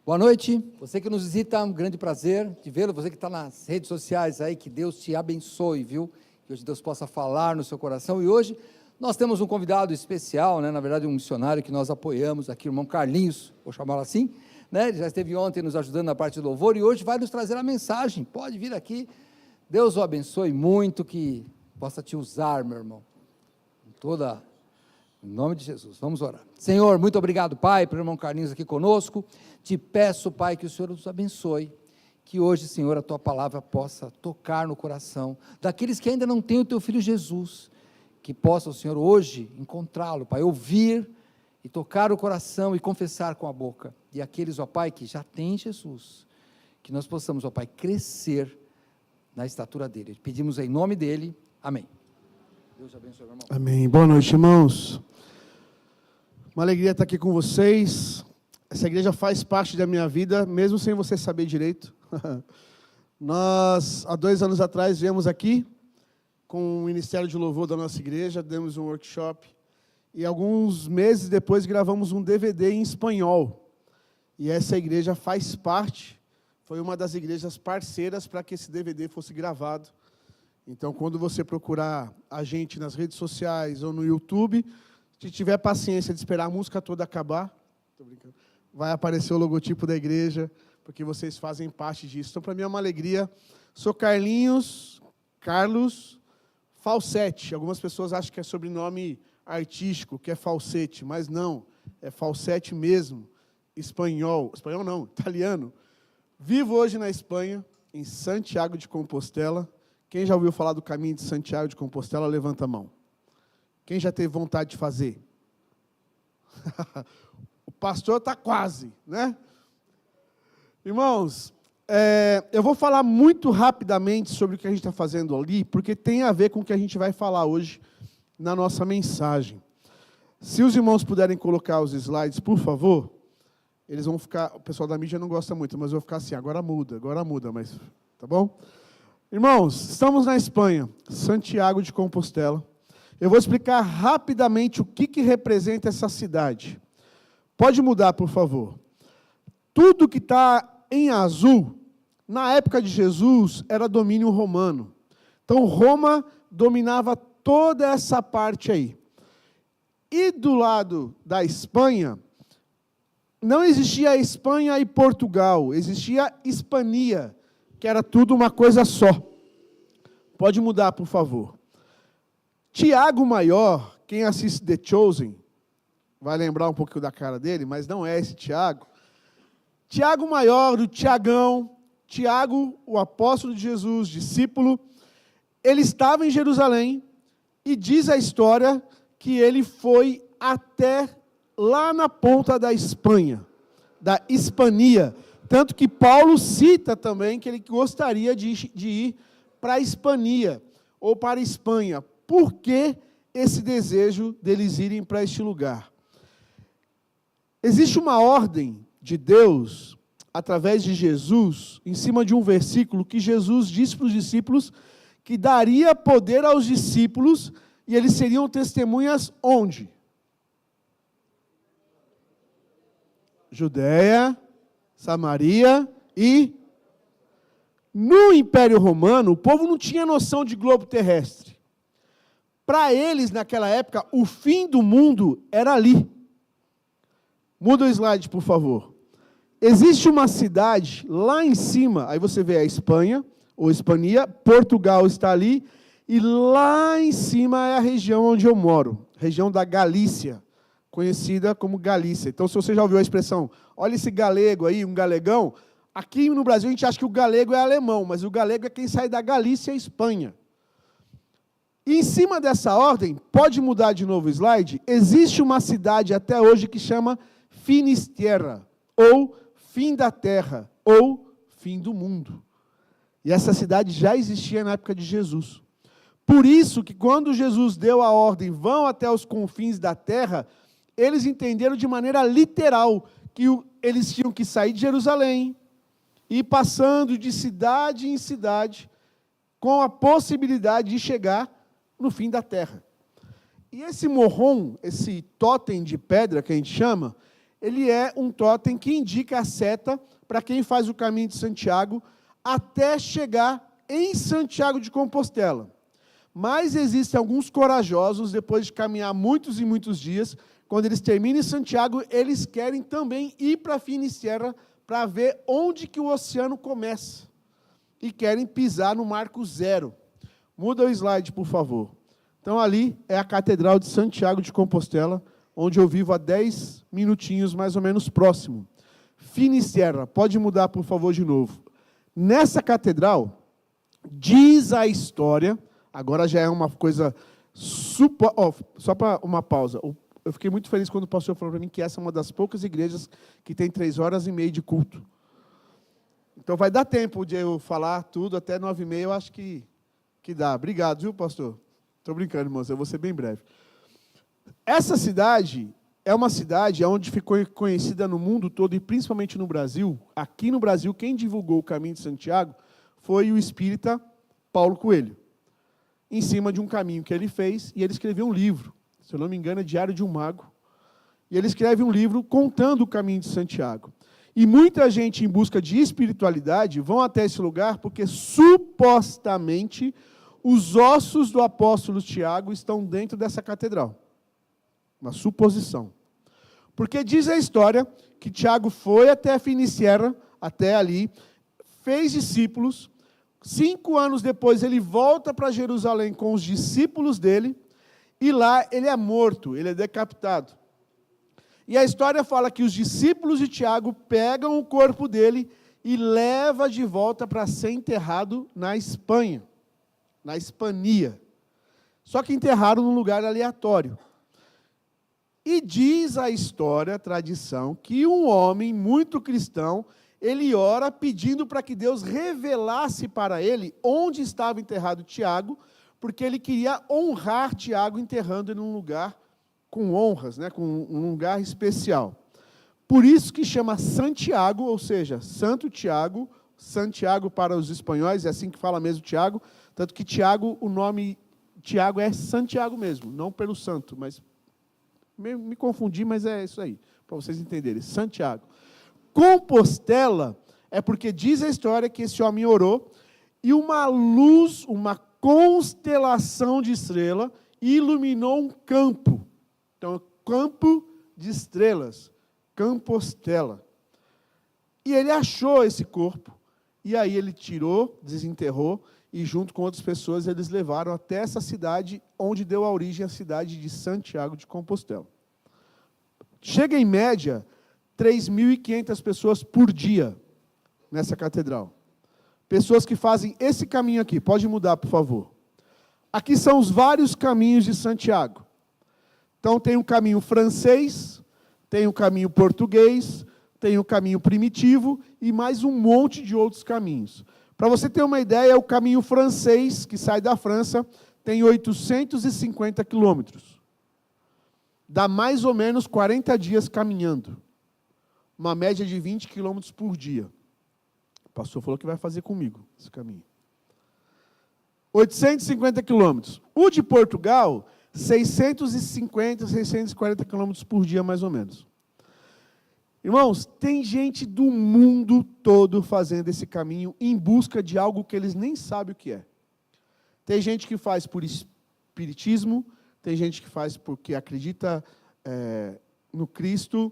Boa noite, você que nos visita, um grande prazer de vê-lo, você que está nas redes sociais aí, que Deus te abençoe, viu? Que hoje Deus possa falar no seu coração, e hoje nós temos um convidado especial, né? Na verdade um missionário que nós apoiamos aqui, o irmão Carlinhos, vou chamá-lo assim, né? Ele já esteve ontem nos ajudando na parte do louvor, e hoje vai nos trazer a mensagem, pode vir aqui, Deus o abençoe muito, que possa te usar, meu irmão, em nome de Jesus, vamos orar. Senhor, muito obrigado, Pai, pelo irmão Carlinhos aqui conosco, te peço, Pai, que o Senhor nos abençoe, que hoje, Senhor, a Tua palavra possa tocar no coração, daqueles que ainda não têm o Teu Filho Jesus, que possam, Senhor, hoje encontrá-lo, Pai, ouvir e tocar o coração e confessar com a boca, e aqueles, ó Pai, que já têm Jesus, que nós possamos, ó Pai, crescer na estatura dele, pedimos em nome dele, amém. Deus abençoe, meu irmão. Amém. Boa noite, irmãos. Uma alegria estar aqui com vocês. Essa igreja faz parte da minha vida, mesmo sem você saber direito. Nós, há 2 anos atrás, viemos aqui com o Ministério de Louvor da nossa igreja, demos um workshop, e alguns meses depois gravamos um DVD em espanhol. E essa igreja faz parte, foi uma das igrejas parceiras para que esse DVD fosse gravado. Então, quando você procurar a gente nas redes sociais ou no YouTube, se tiver paciência de esperar a música toda acabar, vai aparecer o logotipo da igreja, porque vocês fazem parte disso. Então, para mim é uma alegria. Sou Carlos Falsetti. Algumas pessoas acham que é sobrenome artístico, que é Falsetti, mas não, é Falsetti mesmo, espanhol não, italiano. Vivo hoje na Espanha, em Santiago de Compostela. Quem já ouviu falar do caminho de Santiago de Compostela, levanta a mão. Quem já teve vontade de fazer? O pastor está quase, né? Irmãos, eu vou falar muito rapidamente sobre o que a gente está fazendo ali, porque tem a ver com o que a gente vai falar hoje na nossa mensagem. Se os irmãos puderem colocar os slides, por favor, eles vão ficar... O pessoal da mídia não gosta muito, mas eu vou ficar assim, agora muda, mas... Tá bom? Irmãos, estamos na Espanha, Santiago de Compostela. Eu vou explicar rapidamente o que representa essa cidade. Pode mudar, por favor. Tudo que está em azul, na época de Jesus, era domínio romano. Então, Roma dominava toda essa parte aí. E do lado da Espanha, não existia Espanha e Portugal, existia Hispania, que era tudo uma coisa só. Pode mudar, por favor. Tiago Maior, quem assiste The Chosen, vai lembrar um pouquinho da cara dele, mas não é esse Tiago. Tiago Maior, o Tiagão, Tiago, o apóstolo de Jesus, discípulo, ele estava em Jerusalém, e diz a história que ele foi até lá na ponta da Espanha, da Hispania. Tanto que Paulo cita também que ele gostaria de ir para a Hispania, ou para a Espanha. Por que esse desejo deles irem para este lugar? Existe uma ordem de Deus, através de Jesus, em cima de um versículo que Jesus disse para os discípulos que daria poder aos discípulos e eles seriam testemunhas onde? Judeia, Samaria e... No Império Romano, o povo não tinha noção de globo terrestre. Para eles, naquela época, o fim do mundo era ali. Muda o slide, por favor. Existe uma cidade lá em cima, aí você vê a Espanha, ou Hispania, Portugal está ali, e lá em cima é a região onde eu moro, região da Galícia, conhecida como Galícia. Então, se você já ouviu a expressão, olha esse galego aí, um galegão, aqui no Brasil a gente acha que o galego é alemão, mas o galego é quem sai da Galícia, Espanha. E em cima dessa ordem, pode mudar de novo o slide, existe uma cidade até hoje que chama Finisterra, ou fim da terra, ou fim do mundo. E essa cidade já existia na época de Jesus. Por isso que quando Jesus deu a ordem, vão até os confins da terra, eles entenderam de maneira literal que eles tinham que sair de Jerusalém, e passando de cidade em cidade, com a possibilidade de chegar no fim da terra. E esse morrom, esse totem de pedra que a gente chama, ele é um totem que indica a seta para quem faz o caminho de Santiago até chegar em Santiago de Compostela. Mas existem alguns corajosos, depois de caminhar muitos e muitos dias, quando eles terminam em Santiago, eles querem também ir para Finicierra para ver onde que o oceano começa. E querem pisar no marco zero. Muda o slide, por favor. Então, ali é a Catedral de Santiago de Compostela, onde eu vivo há 10 minutinhos, mais ou menos, próximo. Finicierra, pode mudar, por favor, de novo. Nessa catedral, diz a história, agora já é uma coisa... só para uma pausa. Eu fiquei muito feliz quando o pastor falou para mim que essa é uma das poucas igrejas que tem 3h30 de culto. Então, vai dar tempo de eu falar tudo até 9h30, eu acho que dá. Obrigado, viu, pastor? Estou brincando, irmãos, eu vou ser bem breve. Essa cidade é uma cidade onde ficou conhecida no mundo todo, e principalmente no Brasil. Aqui no Brasil, quem divulgou o caminho de Santiago foi o espírita Paulo Coelho, em cima de um caminho que ele fez, e ele escreveu um livro, se eu não me engano, é Diário de um Mago, e ele escreve um livro contando o caminho de Santiago. E muita gente em busca de espiritualidade vão até esse lugar porque, supostamente, os ossos do apóstolo Tiago estão dentro dessa catedral. Uma suposição. Porque diz a história que Tiago foi até Finicierra, até ali, fez discípulos. 5 anos depois, ele volta para Jerusalém com os discípulos dele, e lá ele é morto, ele é decapitado. E a história fala que os discípulos de Tiago pegam o corpo dele e levam de volta para ser enterrado na Espanha, na Hispania. Só que enterraram num lugar aleatório. E diz a história, a tradição, que um homem muito cristão, ele ora pedindo para que Deus revelasse para ele onde estava enterrado Tiago, porque ele queria honrar Tiago enterrando ele num lugar com honras, né, com um lugar especial. Por isso que chama Santiago, ou seja, Santo Tiago, Santiago para os espanhóis, é assim que fala mesmo Tiago, tanto que Tiago, o nome Tiago é Santiago mesmo, não pelo santo, mas me confundi, mas é isso aí, para vocês entenderem, Santiago. Compostela é porque diz a história que esse homem orou, e uma luz, uma constelação de estrela, iluminou um campo. Então, campo de estrelas, Compostela. E ele achou esse corpo, e aí ele tirou, desenterrou, e junto com outras pessoas eles levaram até essa cidade, onde deu a origem à cidade de Santiago de Compostela. Chega em média 3.500 pessoas por dia nessa catedral. Pessoas que fazem esse caminho aqui. Pode mudar, por favor. Aqui são os vários caminhos de Santiago. Então, tem o caminho francês, tem o caminho português, tem o caminho primitivo e mais um monte de outros caminhos. Para você ter uma ideia, o caminho francês, que sai da França, tem 850 quilômetros. Dá mais ou menos 40 dias caminhando. Uma média de 20 quilômetros por dia. O pastor falou que vai fazer comigo esse caminho. 850 quilômetros. O de Portugal, 650, 640 quilômetros por dia, mais ou menos. Irmãos, tem gente do mundo todo fazendo esse caminho em busca de algo que eles nem sabem o que é. Tem gente que faz por espiritismo, tem gente que faz porque acredita no Cristo,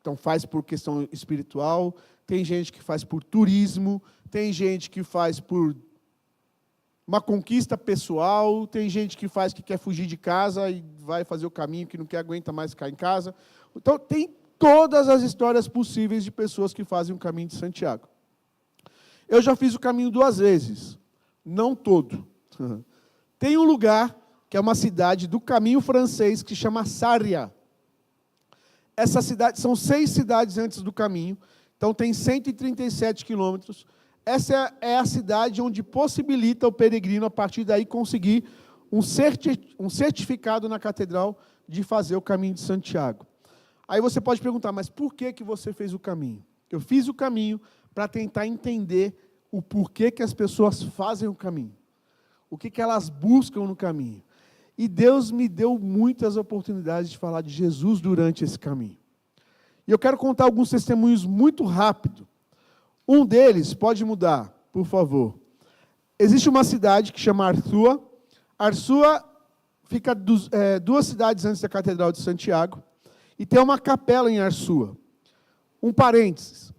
então faz por questão espiritual, tem gente que faz por turismo, tem gente que faz por uma conquista pessoal, tem gente que faz que quer fugir de casa e vai fazer o caminho que não quer, aguenta mais ficar em casa. Então, tem todas as histórias possíveis de pessoas que fazem o caminho de Santiago. Eu já fiz o caminho 2 vezes, não todo. Tem um lugar, que é uma cidade do caminho francês, que se chama Sarria. Essa cidade, são 6 cidades antes do caminho, então tem 137 quilômetros. Essa é a cidade onde possibilita o peregrino, a partir daí, conseguir um certificado na catedral de fazer o caminho de Santiago. Aí você pode perguntar, mas por que você fez o caminho? Eu fiz o caminho para tentar entender o porquê que as pessoas fazem o caminho. O que elas buscam no caminho. E Deus me deu muitas oportunidades de falar de Jesus durante esse caminho. E eu quero contar alguns testemunhos muito rápido. Um deles, pode mudar, por favor. Existe uma cidade que chama Arsua. Arsua fica 2 cidades antes da Catedral de Santiago. E tem uma capela em Arsua. Um parênteses.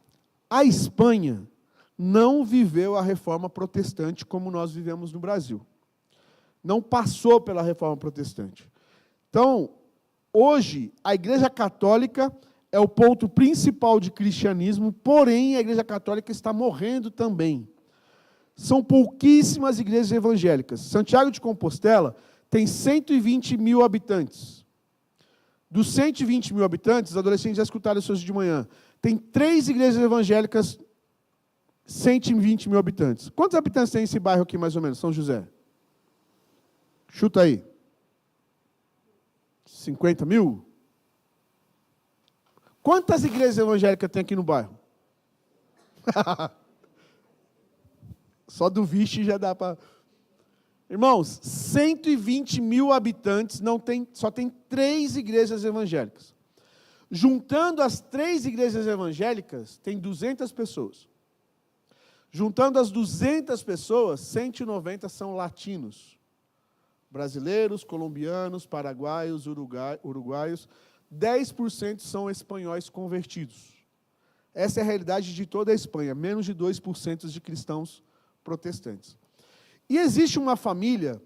A Espanha não viveu a reforma protestante como nós vivemos no Brasil. Não passou pela reforma protestante. Então, hoje, a Igreja Católica é o ponto principal de cristianismo, porém, a Igreja Católica está morrendo também. São pouquíssimas igrejas evangélicas. Santiago de Compostela tem 120 mil habitantes. Dos 120 mil habitantes, os adolescentes já escutaram isso hoje de manhã, tem 3 igrejas evangélicas, 120 mil habitantes. Quantos habitantes tem esse bairro aqui, mais ou menos, São José? Chuta aí. 50 mil? Quantas igrejas evangélicas tem aqui no bairro? Só do Vichy já dá para... Irmãos, 120 mil habitantes, só tem 3 igrejas evangélicas. Juntando as 3 igrejas evangélicas, tem 200 pessoas. Juntando as 200 pessoas, 190 são latinos. Brasileiros, colombianos, paraguaios, uruguaios. 10% são espanhóis convertidos. Essa é a realidade de toda a Espanha, menos de 2% de cristãos protestantes. E existe uma família,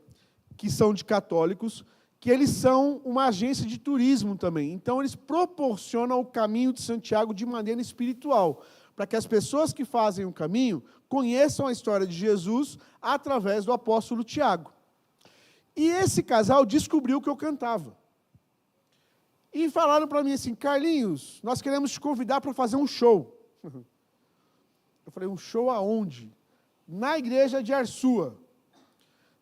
que são de católicos, que eles são uma agência de turismo também. Então, eles proporcionam o caminho de Santiago de maneira espiritual, para que as pessoas que fazem o caminho conheçam a história de Jesus através do apóstolo Tiago. E esse casal descobriu que eu cantava. E falaram para mim assim, Carlinhos, nós queremos te convidar para fazer um show. Eu falei, um show aonde? Na igreja de Arsua.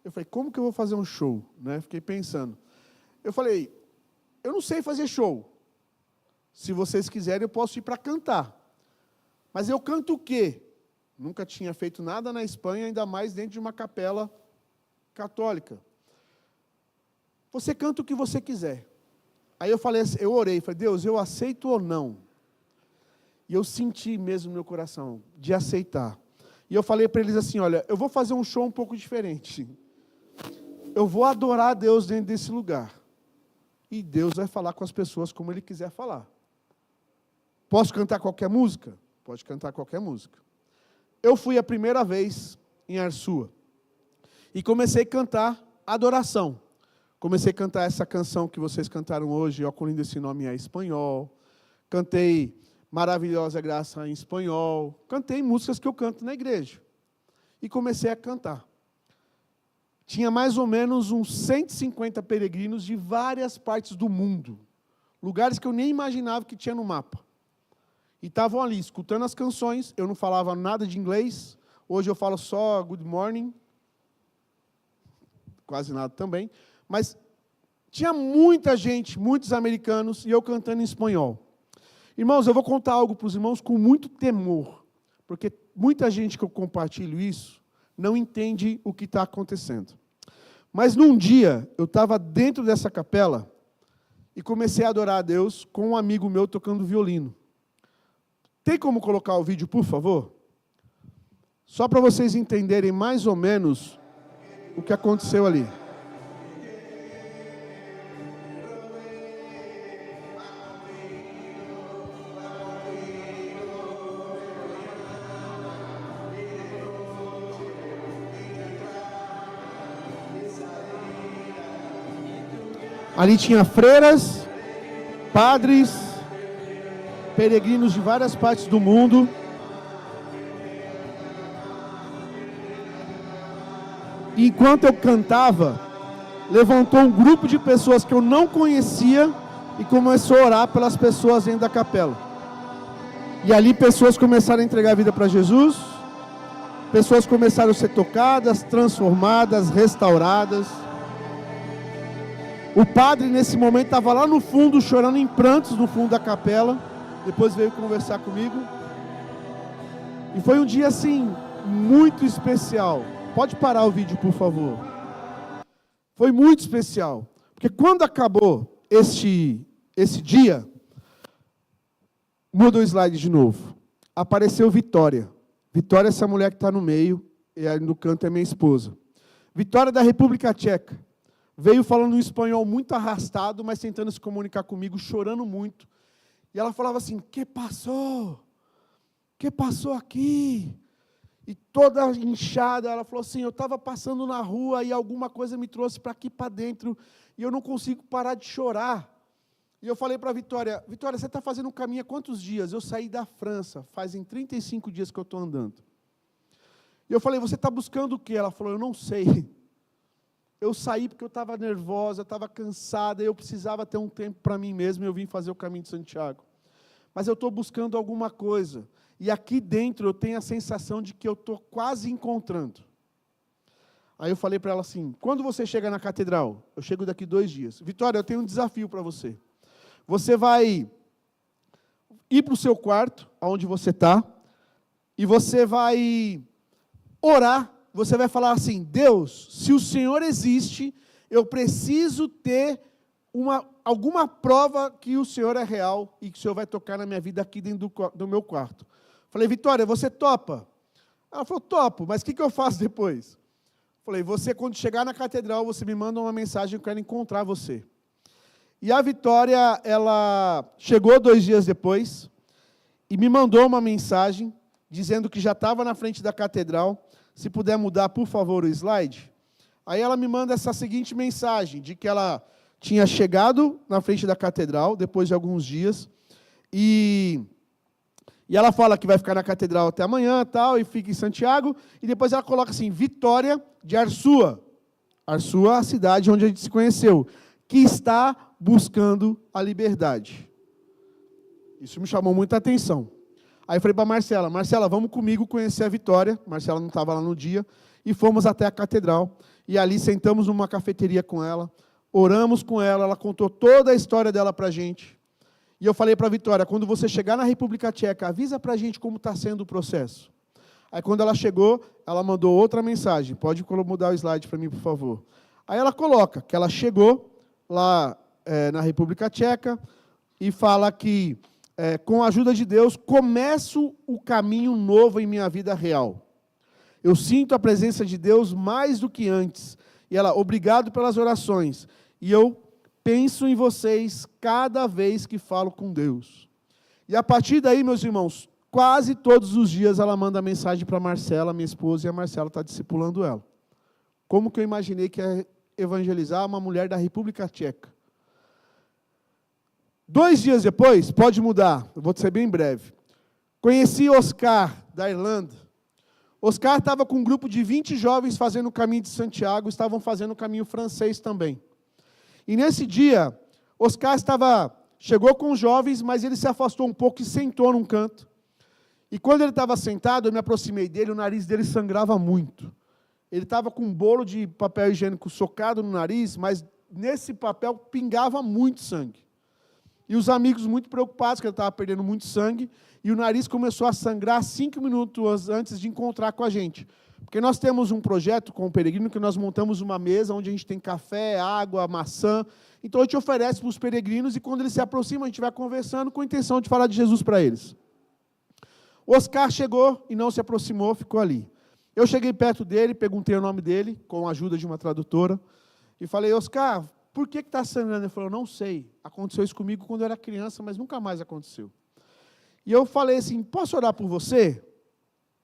Eu falei, como que eu vou fazer um show? Né? Fiquei pensando. Eu falei, eu não sei fazer show. Se vocês quiserem, eu posso ir para cantar. Mas eu canto o quê? Nunca tinha feito nada na Espanha, ainda mais dentro de uma capela católica. Você canta o que você quiser. Aí eu falei, eu orei, falei, Deus, eu aceito ou não? E eu senti mesmo no meu coração de aceitar. E eu falei para eles assim, olha, eu vou fazer um show um pouco diferente. Eu vou adorar a Deus dentro desse lugar. E Deus vai falar com as pessoas como Ele quiser falar. Posso cantar qualquer música? Pode cantar qualquer música. Eu fui a primeira vez em Arsua. E comecei a cantar adoração. Comecei a cantar essa canção que vocês cantaram hoje, Ó, quão lindo esse nome é espanhol. Cantei Maravilhosa Graça em espanhol. Cantei músicas que eu canto na igreja. E comecei a cantar. Tinha mais ou menos uns 150 peregrinos de várias partes do mundo. Lugares que eu nem imaginava que tinha no mapa. E estavam ali, escutando as canções. Eu não falava nada de inglês. Hoje eu falo só good morning. Quase nada também. Mas tinha muita gente, muitos americanos, e eu cantando em espanhol. Irmãos, eu vou contar algo para os irmãos com muito temor. Porque muita gente que eu compartilho isso, não entende o que está acontecendo. Mas num dia, eu estava dentro dessa capela e comecei a adorar a Deus com um amigo meu tocando violino. Tem como colocar o vídeo, por favor? Só para vocês entenderem mais ou menos o que aconteceu ali. Ali tinha freiras, padres, peregrinos de várias partes do mundo. E enquanto eu cantava, levantou um grupo de pessoas que eu não conhecia e começou a orar pelas pessoas dentro da capela. E ali pessoas começaram a entregar a vida para Jesus, pessoas começaram a ser tocadas, transformadas, restauradas. O padre, nesse momento, estava lá no fundo, chorando em prantos no fundo da capela. Depois veio conversar comigo. E foi um dia, assim, muito especial. Pode parar o vídeo, por favor. Foi muito especial. Porque quando acabou esse dia, Muda o slide de novo. Apareceu Vitória. Vitória é essa mulher que está no meio, e aí no canto é minha esposa. Vitória da República Tcheca. Veio falando um espanhol muito arrastado, mas tentando se comunicar comigo, chorando muito. E ela falava assim, que passou? Que passou aqui? E toda inchada, ela falou assim, eu estava passando na rua e alguma coisa me trouxe para aqui para dentro e eu não consigo parar de chorar. E eu falei para a Vitória, Vitória, você está fazendo um caminho há quantos dias? Eu saí da França, fazem 35 dias que eu estou andando. E eu falei, você está buscando o quê? Ela falou, eu não sei. Eu saí porque eu estava nervosa, estava cansada, eu precisava ter um tempo para mim mesmo e eu vim fazer o caminho de Santiago. Mas eu estou buscando alguma coisa. E aqui dentro eu tenho a sensação de que eu estou quase encontrando. Aí eu falei para ela assim, quando você chega na catedral? Eu chego daqui 2 dias. Vitória, eu tenho um desafio para você. Você vai ir para o seu quarto, onde você está, e você vai orar. Você vai falar assim, Deus, se o Senhor existe, eu preciso ter alguma prova que o Senhor é real e que o Senhor vai tocar na minha vida aqui dentro do meu quarto. Falei, Vitória, você topa? Ela falou, topo, mas o que eu faço depois? Falei, você quando chegar na catedral, você me manda uma mensagem, eu quero encontrar você. E a Vitória, ela chegou 2 dias depois e me mandou uma mensagem dizendo que já estava na frente da catedral. Se puder mudar, por favor, o slide. Aí ela me manda essa seguinte mensagem, de que ela tinha chegado na frente da catedral, depois de alguns dias, e ela fala que vai ficar na catedral até amanhã, tal, e fica em Santiago, e depois ela coloca assim, Vitória de Arsúa. Arsúa, a cidade onde a gente se conheceu, que está buscando a liberdade. Isso me chamou muita atenção. Aí eu falei para a Marcela, vamos comigo conhecer a Vitória. Marcela não estava lá no dia. E fomos até a catedral. E ali sentamos numa cafeteria com ela. Oramos com ela. Ela contou toda a história dela para a gente. E eu falei para a Vitória, quando você chegar na República Tcheca, avisa para a gente como está sendo o processo. Aí quando ela chegou, ela mandou outra mensagem. Pode mudar o slide para mim, por favor. Aí ela coloca que ela chegou lá na República Tcheca e fala que com a ajuda de Deus, começo o caminho novo em minha vida real. Eu sinto a presença de Deus mais do que antes. E ela, obrigado pelas orações. E eu penso em vocês cada vez que falo com Deus. E a partir daí, meus irmãos, quase todos os dias ela manda mensagem para a Marcela, minha esposa, e a Marcela está discipulando ela. Como que eu imaginei que ia evangelizar uma mulher da República Tcheca? 2 dias depois, pode mudar, eu vou ser bem breve. Conheci Oscar, da Irlanda. Oscar estava com um grupo de 20 jovens fazendo o caminho de Santiago, estavam fazendo o caminho francês também. E nesse dia, Oscar chegou com os jovens, mas ele se afastou um pouco e sentou num canto. E quando ele estava sentado, eu me aproximei dele, o nariz dele sangrava muito. Ele estava com um bolo de papel higiênico socado no nariz, mas nesse papel pingava muito sangue. E os amigos muito preocupados, que ele estava perdendo muito sangue, e o nariz começou a sangrar 5 minutos antes de encontrar com a gente. Porque nós temos um projeto com o peregrino, que nós montamos uma mesa onde a gente tem café, água, maçã. Então a gente oferece para os peregrinos, e quando eles se aproximam, a gente vai conversando com a intenção de falar de Jesus para eles. O Oscar chegou e não se aproximou, ficou ali. Eu cheguei perto dele, perguntei o nome dele, com a ajuda de uma tradutora, e falei, Oscar, por que está sangrando? Ele falou, não sei. Aconteceu isso comigo quando eu era criança, mas nunca mais aconteceu. E eu falei assim, posso orar por você?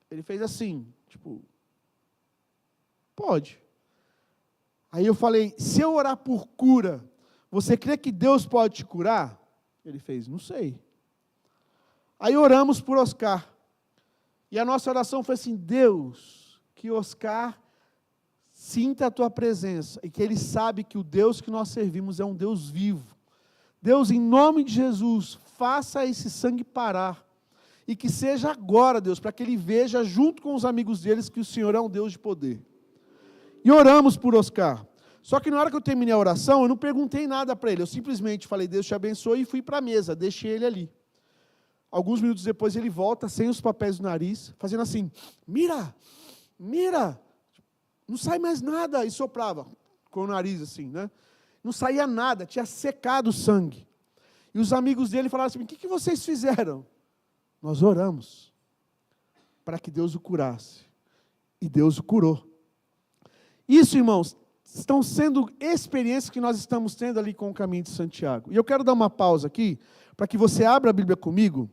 Ele fez assim, tipo, pode. Aí eu falei, se eu orar por cura, você crê que Deus pode te curar? Ele fez, não sei. Aí oramos por Oscar. E a nossa oração foi assim, Deus, que Oscar sinta a tua presença e que ele sabe que o Deus que nós servimos é um Deus vivo. Deus, em nome de Jesus, faça esse sangue parar. E que seja agora, Deus, para que ele veja junto com os amigos deles que o Senhor é um Deus de poder. E oramos por Oscar. Só que na hora que eu terminei a oração, eu não perguntei nada para ele. Eu simplesmente falei, Deus te abençoe, e fui para a mesa, deixei ele ali. Alguns minutos depois ele volta, sem os papéis no nariz, fazendo assim, mira, mira. Não sai mais nada, e soprava com o nariz assim, né? Não saía nada, tinha secado o sangue. E os amigos dele falaram assim, o que vocês fizeram? Nós oramos para que Deus o curasse. E Deus o curou. Isso, irmãos, estão sendo experiências que nós estamos tendo ali com o caminho de Santiago. E eu quero dar uma pausa aqui, para que você abra a Bíblia comigo,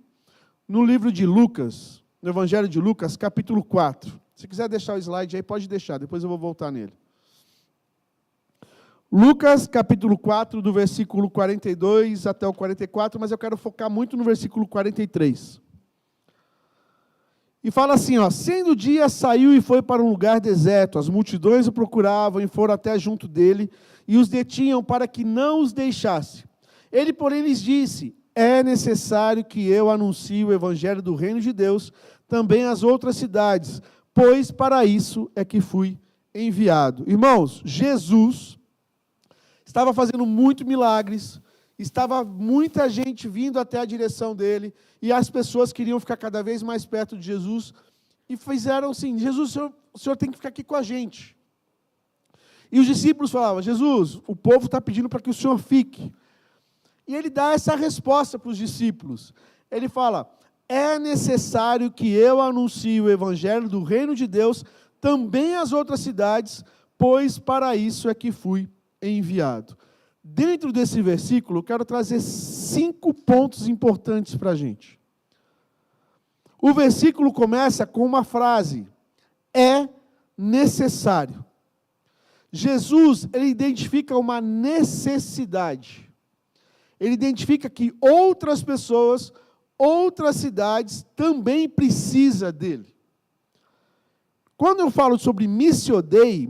no livro de Lucas, no Evangelho de Lucas, capítulo 4. Se quiser deixar o slide aí, pode deixar, depois eu vou voltar nele. Lucas, capítulo 4, do versículo 42 até o 44, mas eu quero focar muito no versículo 43. E fala assim, ó, sendo dia, saiu e foi para um lugar deserto. As multidões o procuravam e foram até junto dele e os detinham para que não os deixasse. Ele, porém, lhes disse, é necessário que eu anuncie o evangelho do reino de Deus também às outras cidades, pois para isso é que fui enviado. Irmãos, Jesus estava fazendo muitos milagres, estava muita gente vindo até a direção dele, e as pessoas queriam ficar cada vez mais perto de Jesus, e fizeram assim, Jesus, o senhor tem que ficar aqui com a gente. E os discípulos falavam, Jesus, o povo está pedindo para que o senhor fique. E ele dá essa resposta para os discípulos. Ele fala, é necessário que eu anuncie o evangelho do reino de Deus também às outras cidades, pois para isso é que fui enviado. Dentro desse versículo, eu quero trazer 5 pontos importantes para a gente. O versículo começa com uma frase, é necessário. Jesus, ele identifica uma necessidade. Ele identifica que outras pessoas, outras cidades também precisam dele. Quando eu falo sobre Missio Dei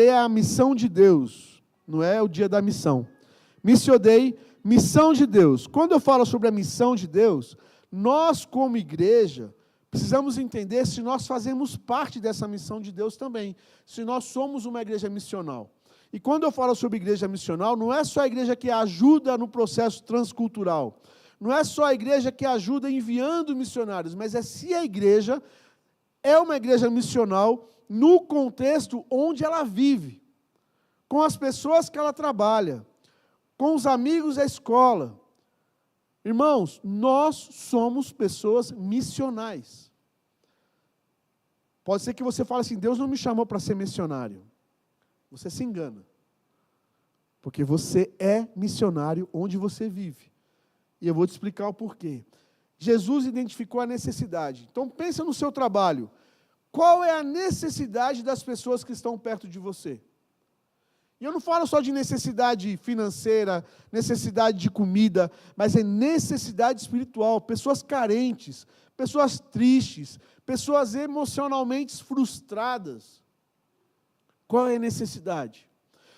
é a missão de Deus, não é o dia da missão. Missio Dei, missão de Deus. Quando eu falo sobre a missão de Deus, nós como igreja, precisamos entender se nós fazemos parte dessa missão de Deus também, se nós somos uma igreja missional. E quando eu falo sobre igreja missional, não é só a igreja que ajuda no processo transcultural, não é só a igreja que ajuda enviando missionários, mas é se a igreja é uma igreja missional no contexto onde ela vive, com as pessoas que ela trabalha, com os amigos da escola. Irmãos, nós somos pessoas missionais. Pode ser que você fale assim, Deus não me chamou para ser missionário. Você se engana. Porque você é missionário onde você vive. E eu vou te explicar o porquê. Jesus identificou a necessidade. Então pensa no seu trabalho. Qual é a necessidade das pessoas que estão perto de você? E eu não falo só de necessidade financeira, necessidade de comida, mas é necessidade espiritual, pessoas carentes, pessoas tristes, pessoas emocionalmente frustradas. Qual é a necessidade?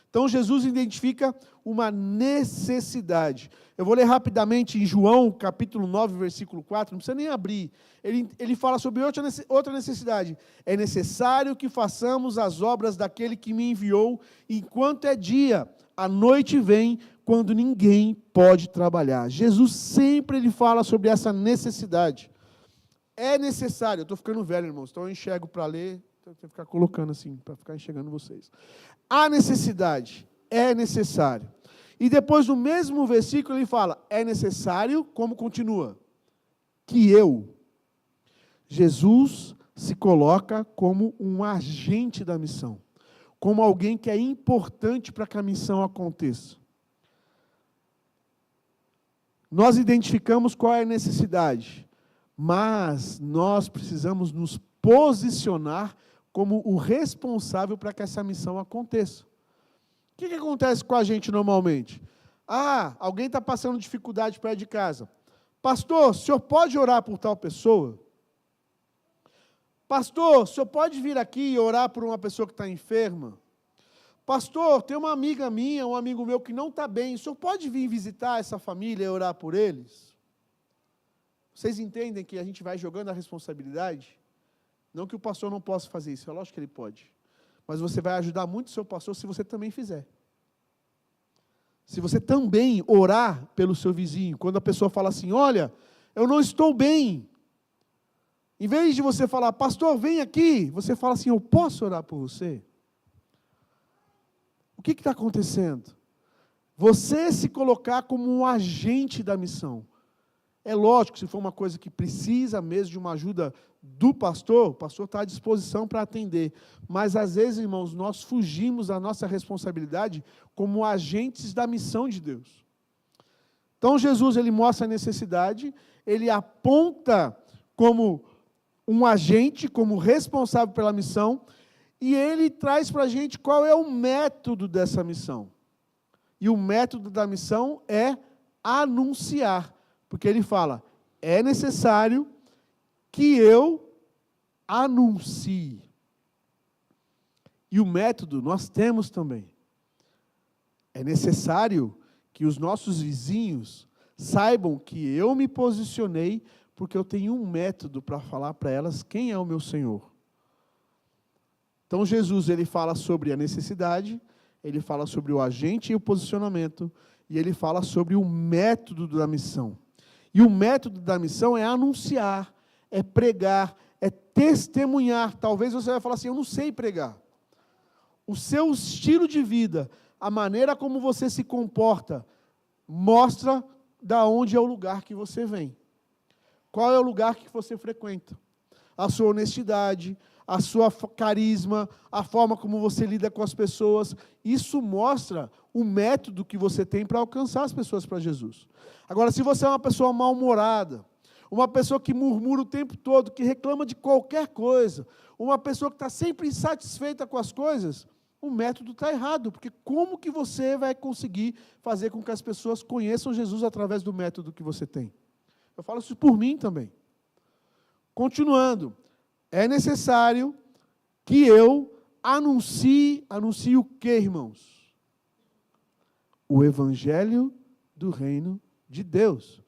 Então Jesus identifica uma necessidade. Eu vou ler rapidamente em João, capítulo 9, versículo 4, não precisa nem abrir. Ele fala sobre outra necessidade. É necessário que façamos as obras daquele que me enviou enquanto é dia. A noite vem quando ninguém pode trabalhar. Jesus sempre ele fala sobre essa necessidade. É necessário, eu estou ficando velho, irmãos, então eu enxergo para ler, então eu tenho que ficar colocando assim, para ficar enxergando vocês. A necessidade, é necessário. E depois no mesmo versículo ele fala, é necessário, como continua? Que Jesus se coloca como um agente da missão, como alguém que é importante para que a missão aconteça. Nós identificamos qual é a necessidade, mas nós precisamos nos posicionar como o responsável para que essa missão aconteça. O que acontece com a gente normalmente? Alguém está passando dificuldade perto de casa. Pastor, o senhor pode orar por tal pessoa? Pastor, o senhor pode vir aqui e orar por uma pessoa que está enferma? Pastor, tem uma amiga minha, um amigo meu que não está bem, o senhor pode vir visitar essa família e orar por eles? Vocês entendem que a gente vai jogando a responsabilidade? Não que o pastor não possa fazer isso, é lógico que ele pode. Mas você vai ajudar muito o seu pastor se você também fizer. Se você também orar pelo seu vizinho, quando a pessoa fala assim, olha, eu não estou bem. Em vez de você falar, pastor, vem aqui, você fala assim, eu posso orar por você? O que está acontecendo? Você se colocar como um agente da missão. É lógico, se for uma coisa que precisa mesmo de uma ajuda do pastor, o pastor está à disposição para atender. Mas, às vezes, irmãos, nós fugimos da nossa responsabilidade como agentes da missão de Deus. Então, Jesus, ele mostra a necessidade, ele aponta como um agente, como responsável pela missão, e ele traz para a gente qual é o método dessa missão. E o método da missão é anunciar. Porque ele fala, é necessário que eu anuncie. E o método nós temos também. É necessário que os nossos vizinhos saibam que eu me posicionei, porque eu tenho um método para falar para elas quem é o meu Senhor. Então Jesus, ele fala sobre a necessidade, ele fala sobre o agente e o posicionamento, e ele fala sobre o método da missão. E o método da missão é anunciar, é pregar, é testemunhar. Talvez você vai falar assim, eu não sei pregar. O seu estilo de vida, a maneira como você se comporta, mostra da onde é o lugar que você vem. Qual é o lugar que você frequenta? A sua honestidade, a sua carisma, a forma como você lida com as pessoas. Isso mostra o método que você tem para alcançar as pessoas para Jesus. Agora, se você é uma pessoa mal-humorada, uma pessoa que murmura o tempo todo, que reclama de qualquer coisa, uma pessoa que está sempre insatisfeita com as coisas, o método está errado, porque como que você vai conseguir fazer com que as pessoas conheçam Jesus através do método que você tem? Eu falo isso por mim também. Continuando, é necessário que eu anuncie o quê, irmãos? O Evangelho do Reino de Deus.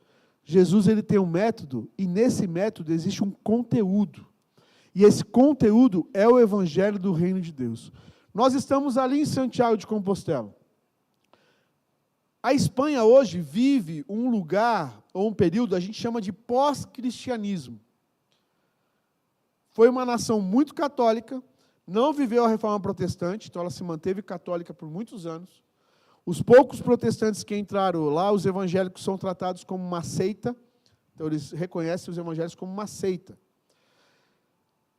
Jesus, ele tem um método, e nesse método existe um conteúdo. E esse conteúdo é o Evangelho do Reino de Deus. Nós estamos ali em Santiago de Compostela. A Espanha hoje vive um lugar, ou um período, a gente chama de pós-cristianismo. Foi uma nação muito católica, não viveu a reforma protestante, então ela se manteve católica por muitos anos. Os poucos protestantes que entraram lá, os evangélicos são tratados como uma seita, então eles reconhecem os evangélicos como uma seita.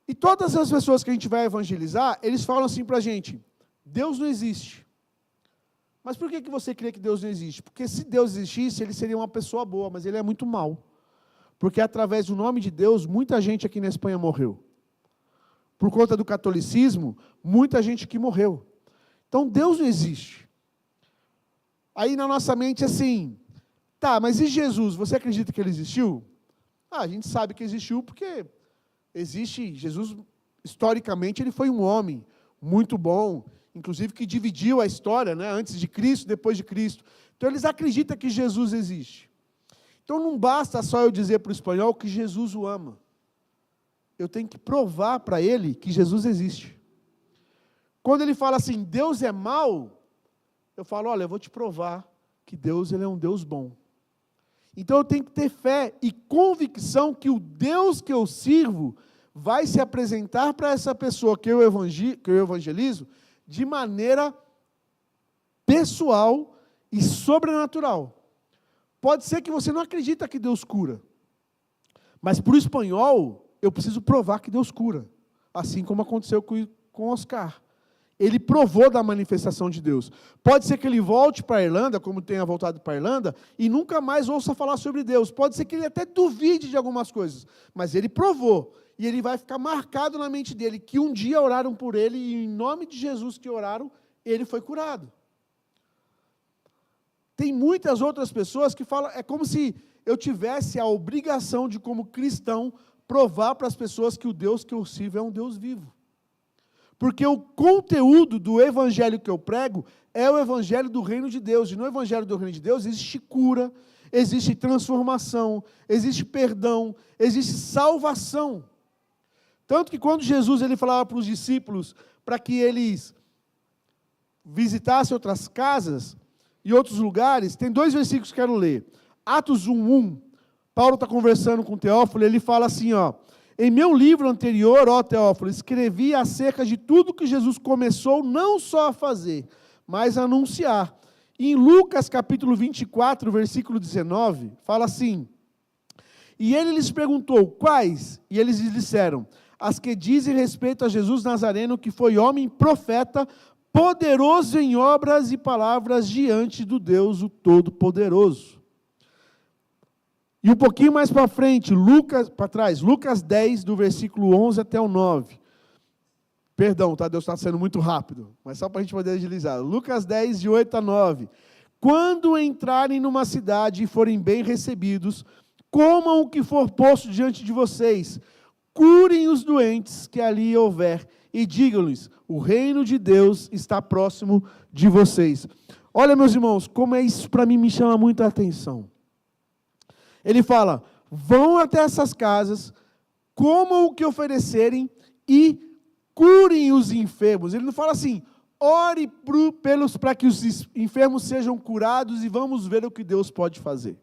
E todas as pessoas que a gente vai evangelizar, eles falam assim para a gente, Deus não existe. Mas por que você crê que Deus não existe? Porque se Deus existisse, ele seria uma pessoa boa, mas ele é muito mau. Porque através do nome de Deus, muita gente aqui na Espanha morreu. Por conta do catolicismo, muita gente que morreu. Então Deus não existe. Aí na nossa mente assim, tá, mas e Jesus? Você acredita que ele existiu? A gente sabe que existiu porque existe, Jesus, historicamente, ele foi um homem muito bom, inclusive que dividiu a história, né, antes de Cristo, depois de Cristo. Então eles acreditam que Jesus existe. Então não basta só eu dizer para o espanhol que Jesus o ama. Eu tenho que provar para ele que Jesus existe. Quando ele fala assim, Deus é mau, eu falo, olha, eu vou te provar que Deus, ele é um Deus bom. Então eu tenho que ter fé e convicção que o Deus que eu sirvo vai se apresentar para essa pessoa que eu evangelizo de maneira pessoal e sobrenatural. Pode ser que você não acredita que Deus cura, mas para o espanhol, eu preciso provar que Deus cura, assim como aconteceu com Oscar. Ele provou da manifestação de Deus. Pode ser que ele volte para a Irlanda, como tenha voltado para a Irlanda, e nunca mais ouça falar sobre Deus. Pode ser que ele até duvide de algumas coisas, mas ele provou. E ele vai ficar marcado na mente dele que um dia oraram por ele, e em nome de Jesus que oraram, ele foi curado. Tem muitas outras pessoas que falam, é como se eu tivesse a obrigação de, como cristão, provar para as pessoas que o Deus que eu sirvo é um Deus vivo. Porque o conteúdo do evangelho que eu prego é o evangelho do reino de Deus. E no evangelho do reino de Deus existe cura, existe transformação, existe perdão, existe salvação. Tanto que quando Jesus ele falava para os discípulos para que eles visitassem outras casas e outros lugares, tem 2 versículos que eu quero ler. Atos 1:1, Paulo está conversando com Teófilo, ele fala assim, ó, em meu livro anterior, ó Teófilo, escrevi acerca de tudo que Jesus começou não só a fazer, mas a anunciar. E em Lucas capítulo 24, versículo 19, fala assim, E ele lhes perguntou, quais? E eles lhe disseram, as que dizem respeito a Jesus Nazareno, que foi homem profeta, poderoso em obras e palavras diante do Deus, o Todo-Poderoso. E um pouquinho mais para frente, Lucas 10, do versículo 11 até o 9. Perdão, tá? Deus está sendo muito rápido, mas só para a gente poder agilizar. Lucas 10, de 8 a 9. Quando entrarem numa cidade e forem bem recebidos, comam o que for posto diante de vocês, curem os doentes que ali houver, e digam-lhes, o reino de Deus está próximo de vocês. Olha, meus irmãos, como é isso para mim me chama muita atenção. Ele fala, vão até essas casas, comam o que oferecerem e curem os enfermos. Ele não fala assim, ore para que os enfermos sejam curados e vamos ver o que Deus pode fazer.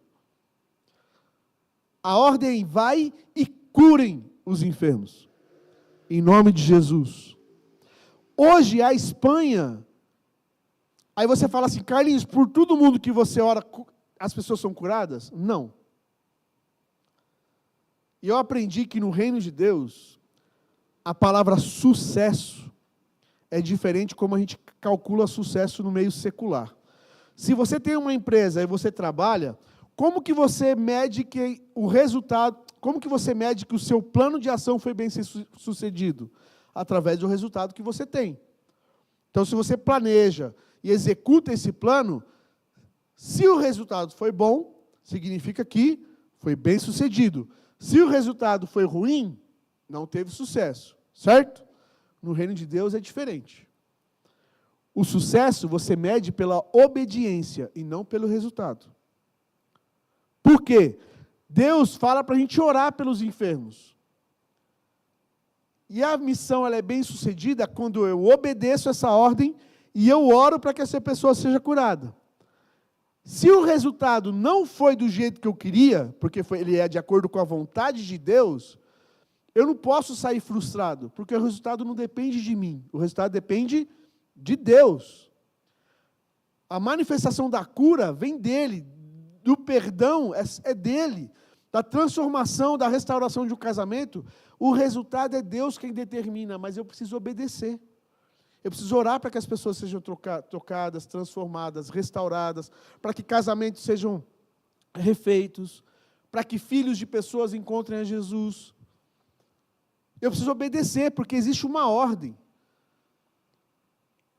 A ordem é, vai e curem os enfermos. Em nome de Jesus. Hoje, a Espanha, aí você fala assim, Carlinhos, por todo mundo que você ora, as pessoas são curadas? Não. E eu aprendi que no reino de Deus, a palavra sucesso é diferente como a gente calcula sucesso no meio secular. Se você tem uma empresa e você trabalha, como que você mede que o resultado, como que você mede que o seu plano de ação foi bem sucedido? Através do resultado que você tem. Então, se você planeja e executa esse plano, se o resultado foi bom, significa que foi bem sucedido. Se o resultado foi ruim, não teve sucesso, certo? No reino de Deus é diferente. O sucesso você mede pela obediência e não pelo resultado. Por quê? Deus fala para a gente orar pelos enfermos. E a missão ela é bem sucedida quando eu obedeço essa ordem e eu oro para que essa pessoa seja curada. Se o resultado não foi do jeito que eu queria, porque ele é de acordo com a vontade de Deus, eu não posso sair frustrado, porque o resultado não depende de mim, o resultado depende de Deus. A manifestação da cura vem dele, do perdão é dele, da transformação, da restauração de um casamento, o resultado é Deus quem determina, mas eu preciso obedecer. Eu preciso orar para que as pessoas sejam tocadas, transformadas, restauradas, para que casamentos sejam refeitos, para que filhos de pessoas encontrem a Jesus. Eu preciso obedecer, porque existe uma ordem.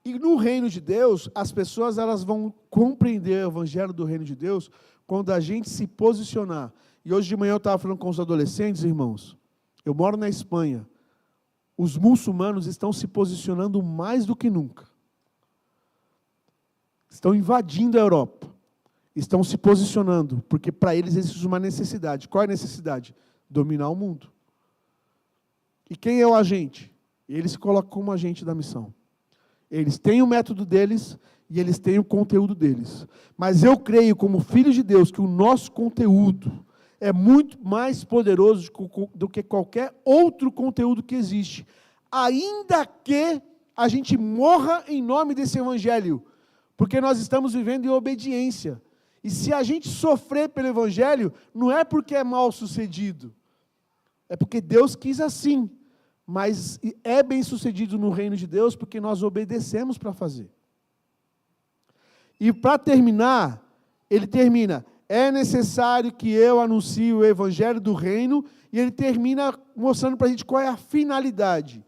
E no reino de Deus, as pessoas elas vão compreender o evangelho do reino de Deus quando a gente se posicionar. E hoje de manhã eu estava falando com os adolescentes, irmãos. Eu moro na Espanha. Os muçulmanos estão se posicionando mais do que nunca. Estão invadindo a Europa. Estão se posicionando, porque para eles existe uma necessidade. Qual é a necessidade? Dominar o mundo. E quem é o agente? Eles se colocam como agente da missão. Eles têm o método deles e eles têm o conteúdo deles. Mas eu creio, como filho de Deus, que o nosso conteúdo é muito mais poderoso do que qualquer outro conteúdo que existe. Ainda que a gente morra em nome desse evangelho, porque nós estamos vivendo em obediência. E se a gente sofrer pelo evangelho, não é porque é mal sucedido, é porque Deus quis assim. Mas é bem sucedido no reino de Deus porque nós obedecemos para fazer. E para terminar, ele termina, é necessário que eu anuncie o evangelho do reino, e ele termina mostrando para a gente qual é a finalidade.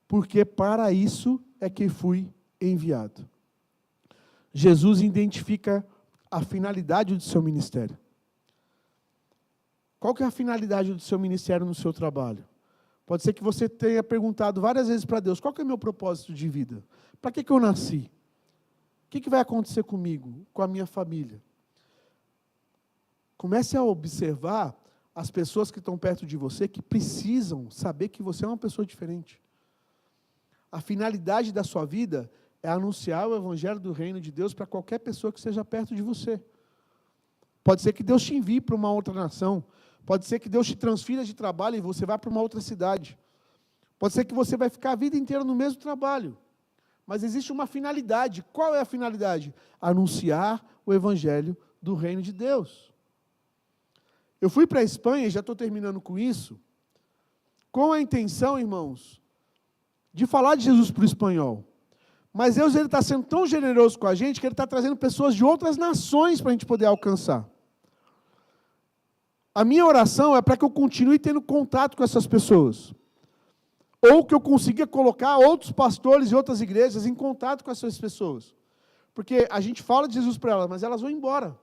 Porque para isso é que fui enviado. Jesus identifica a finalidade do seu ministério. Qual que é a finalidade do seu ministério no seu trabalho? Pode ser que você tenha perguntado várias vezes para Deus, qual que é o meu propósito de vida? Para que eu nasci? O que vai acontecer comigo, com a minha família? Comece a observar as pessoas que estão perto de você, que precisam saber que você é uma pessoa diferente. A finalidade da sua vida é anunciar o evangelho do reino de Deus para qualquer pessoa que esteja perto de você. Pode ser que Deus te envie para uma outra nação. Pode ser que Deus te transfira de trabalho e você vá para uma outra cidade. Pode ser que você vai ficar a vida inteira no mesmo trabalho. Mas existe uma finalidade. Qual é a finalidade? Anunciar o evangelho do reino de Deus. Eu fui para a Espanha, já estou terminando com isso, com a intenção, irmãos, de falar de Jesus para o espanhol. Mas Deus está sendo tão generoso com a gente que Ele está trazendo pessoas de outras nações para a gente poder alcançar. A minha oração é para que eu continue tendo contato com essas pessoas. Ou que eu consiga colocar outros pastores e outras igrejas em contato com essas pessoas. Porque a gente fala de Jesus para elas, mas elas vão embora.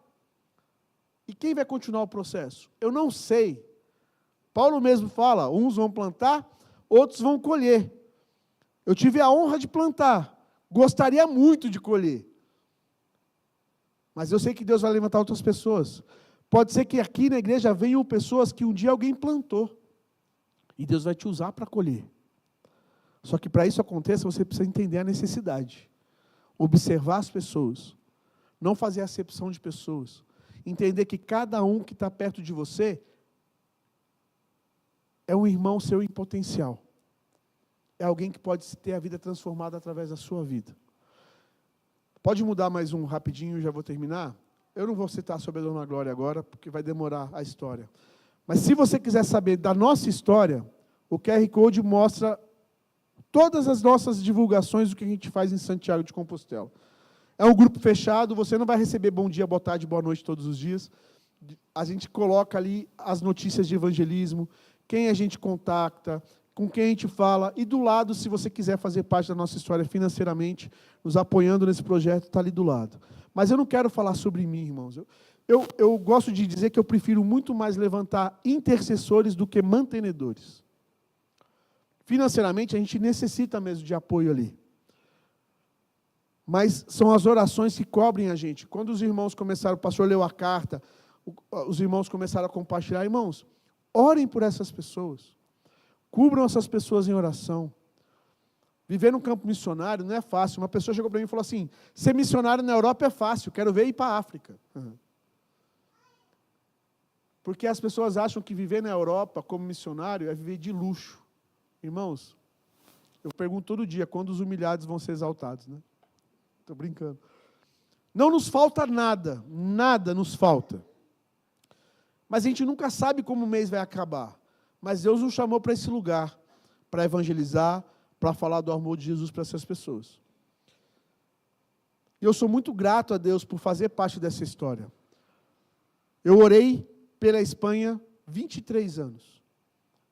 E quem vai continuar o processo? Eu não sei. Paulo mesmo fala, uns vão plantar, outros vão colher. Eu tive a honra de plantar. Gostaria muito de colher. Mas eu sei que Deus vai levantar outras pessoas. Pode ser que aqui na igreja venham pessoas que um dia alguém plantou. E Deus vai te usar para colher. Só que para isso aconteça, você precisa entender a necessidade. Observar as pessoas. Não fazer acepção de pessoas. Entender que cada um que está perto de você é um irmão seu em potencial. É alguém que pode ter a vida transformada através da sua vida. Pode mudar mais um rapidinho, já vou terminar. Eu não vou citar sobre a Dona Glória agora, porque vai demorar a história. Mas se você quiser saber da nossa história, o QR Code mostra todas as nossas divulgações do que a gente faz em Santiago de Compostela. É um grupo fechado, você não vai receber bom dia, boa tarde, boa noite todos os dias. A gente coloca ali as notícias de evangelismo, quem a gente contacta, com quem a gente fala, e do lado, se você quiser fazer parte da nossa história financeiramente, nos apoiando nesse projeto, está ali do lado. Mas eu não quero falar sobre mim, irmãos. Eu gosto de dizer que eu prefiro muito mais levantar intercessores do que mantenedores. Financeiramente, a gente necessita mesmo de apoio ali. Mas são as orações que cobrem a gente. Quando os irmãos começaram, o pastor leu a carta, os irmãos começaram a compartilhar. Irmãos, orem por essas pessoas. Cubram essas pessoas em oração. Viver no campo missionário não é fácil. Uma pessoa chegou para mim e falou assim, ser missionário na Europa é fácil, quero ver ir para a África. Porque as pessoas acham que viver na Europa como missionário é viver de luxo. Irmãos, eu pergunto todo dia, quando os humilhados vão ser exaltados, né? Estou brincando. Não nos falta nada, nada nos falta. Mas a gente nunca sabe como o mês vai acabar. Mas Deus nos chamou para esse lugar, para evangelizar, para falar do amor de Jesus para essas pessoas. E eu sou muito grato a Deus por fazer parte dessa história. Eu orei pela Espanha 23 anos.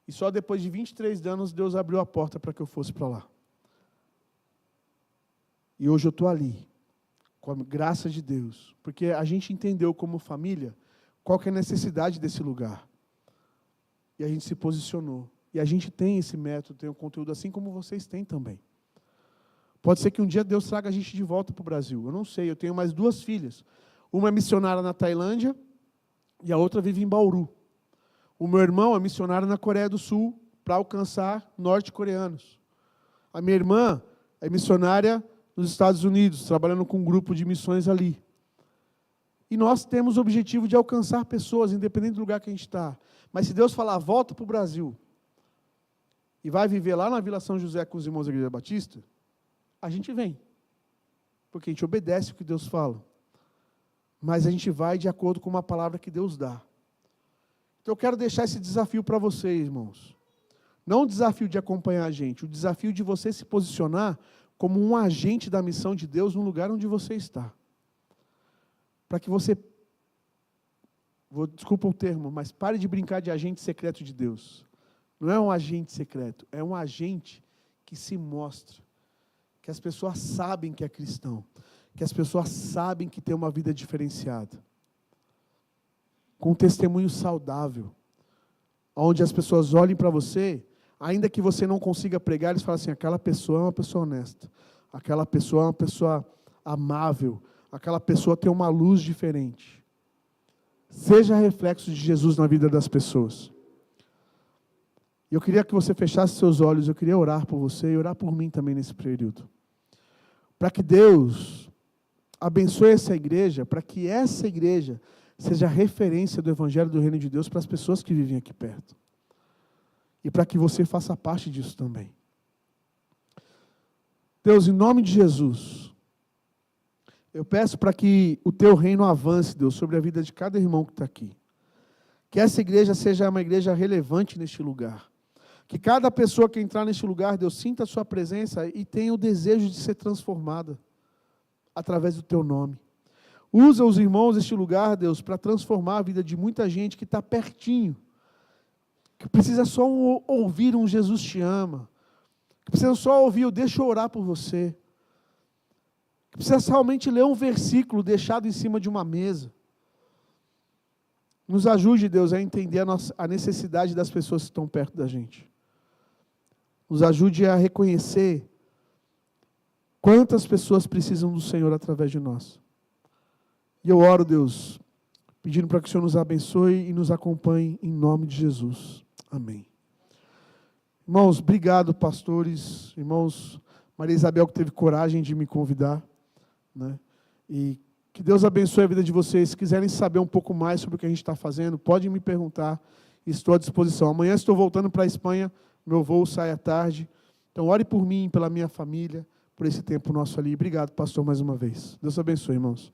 E só depois de 23 anos Deus abriu a porta para que eu fosse para lá. E hoje eu estou ali, com a graça de Deus, porque a gente entendeu como família qual que é a necessidade desse lugar. E a gente se posicionou. E a gente tem esse método, tem o conteúdo assim como vocês têm também. Pode ser que um dia Deus traga a gente de volta para o Brasil. Eu não sei, eu tenho mais 2 filhas. Uma é missionária na Tailândia e a outra vive em Bauru. O meu irmão é missionário na Coreia do Sul para alcançar norte-coreanos. A minha irmã é missionária nos Estados Unidos, trabalhando com um grupo de missões ali. E nós temos o objetivo de alcançar pessoas, independente do lugar que a gente está. Mas se Deus falar, volta para o Brasil, e vai viver lá na Vila São José com os irmãos da Igreja Batista, a gente vem. Porque a gente obedece o que Deus fala. Mas a gente vai de acordo com uma palavra que Deus dá. Então eu quero deixar esse desafio para vocês, irmãos. Não o desafio de acompanhar a gente, o desafio de você se posicionar como um agente da missão de Deus no lugar onde você está. Para que você, desculpa o termo, mas pare de brincar de agente secreto de Deus. Não é um agente secreto, é um agente que se mostra, que as pessoas sabem que é cristão, que as pessoas sabem que tem uma vida diferenciada, com um testemunho saudável, onde as pessoas olhem para você, ainda que você não consiga pregar, eles falam assim, aquela pessoa é uma pessoa honesta, aquela pessoa é uma pessoa amável, aquela pessoa tem uma luz diferente. Seja reflexo de Jesus na vida das pessoas. Eu queria que você fechasse seus olhos, eu queria orar por você e orar por mim também nesse período. Para que Deus abençoe essa igreja, para que essa igreja seja referência do Evangelho do Reino de Deus para as pessoas que vivem aqui perto. E para que você faça parte disso também. Deus, em nome de Jesus, eu peço para que o Teu reino avance, Deus, sobre a vida de cada irmão que está aqui. Que essa igreja seja uma igreja relevante neste lugar. Que cada pessoa que entrar neste lugar, Deus, sinta a sua presença e tenha o desejo de ser transformada através do teu nome. Usa os irmãos deste lugar, Deus, para transformar a vida de muita gente que está pertinho, que precisa só ouvir um Jesus te ama, que precisa só ouvir o deixa eu orar por você, que precisa somente ler um versículo deixado em cima de uma mesa. Nos ajude, Deus, a entender a necessidade das pessoas que estão perto da gente. Nos ajude a reconhecer quantas pessoas precisam do Senhor através de nós. E eu oro, Deus, pedindo para que o Senhor nos abençoe e nos acompanhe em nome de Jesus. Amém. Irmãos, obrigado, pastores, irmãos, Maria Isabel que teve coragem de me convidar, né? E que Deus abençoe a vida de vocês. Se quiserem saber um pouco mais sobre o que a gente está fazendo, podem me perguntar, estou à disposição. Amanhã estou voltando para a Espanha, meu voo sai à tarde, então ore por mim, pela minha família, por esse tempo nosso ali. Obrigado, pastor, mais uma vez. Deus abençoe, irmãos.